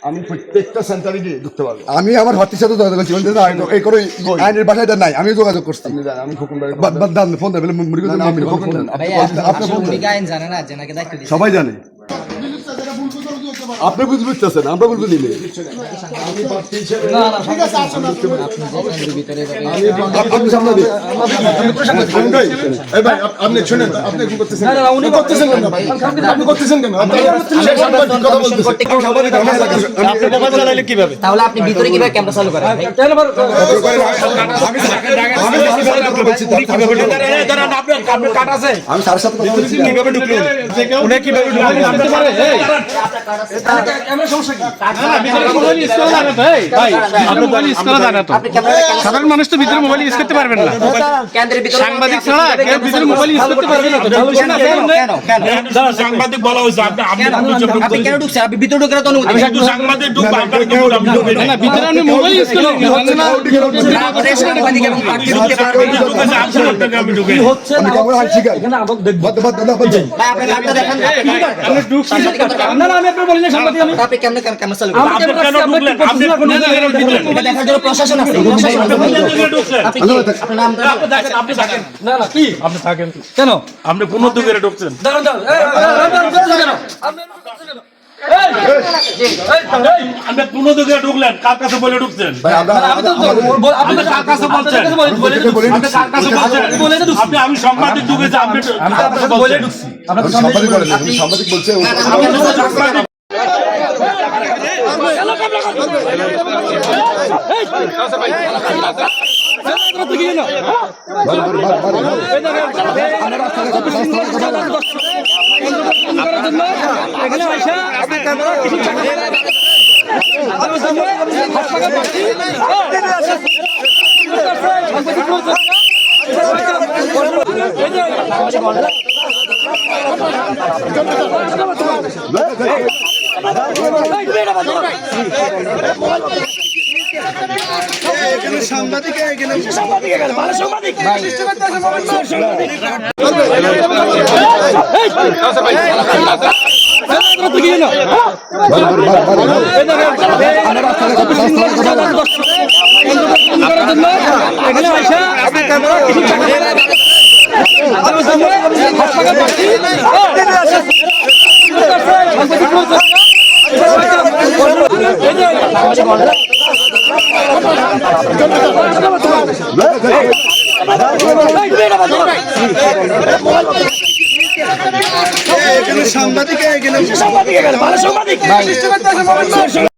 আমি প্রত্যেকটা সেন্টারে গিয়ে ঢুকতে পারবো। আমি আমার ভর্তির সাথে যোগাযোগ করছি, এই করে আইনের বাসায় নাই, আমি যোগাযোগ করছি। আমি ফোন সবাই জানে, আপনি বুঝতেছেন, আমরা বুঝতে নিলে আপনি শুনেন, আপনি কি করতেছেন? আপনি করতেছেন কেন? তাহলে আপনি ভিতরে কিভাবে ক্যামেরা চালু করেন? আমি সাড়ে সাথে কথা বলছি। সাধারণ মানুষ তো ভিতরে মোবাইল ইউজ করতে পারবেন না, সাংবাদিক ছাড়া কেউ ভিতরে মোবাইল ইউজ করতে পারবেন না। সাংবাদিক বলা হয়েছে আপনি কেন ঢুকছেন? আপনি ভিতরে ঢুকার তো অনুমতি নেই। সাংবাদিক ঢুকবো, না, ভিতরে আপনি মোবাইল ইউজ করলে কি হচ্ছে না? সাংবাদিক এবং প্রার্থী ঢুকতে পারবে না। আমি ঢুকে আমি ক্যামেরা হাত শিখাই ভাই, আপনি নামটা দেখান। না না, আমি আপনার বলি না সাংবাদিক, আমি আপনি ক্যামেরা চালু করেন। আপনি কেন ঢুকলেন? আপনি কোন জায়গায় ঢুকলেন? এটা দেখার জন্য প্রশাসন আছে। আপনি কি আপনার নামটা আপনি থাকেন, না না, কি আপনি থাকেন কেন? আপনি কোন দিকে ঢুকছেন? দাঁড়ান দাঁড়ান, আপনি কোন দিকে ঢুকলেন? কার কাছে বলে ঢুকছেন? আপনি কার কাছে বলছেন? আপনি আমি সাংবাদিক ঢুকেছি, আপনি বলে ঢুকছি। সাংবাদিক বলছে সাংবাদিক সাংবাদিক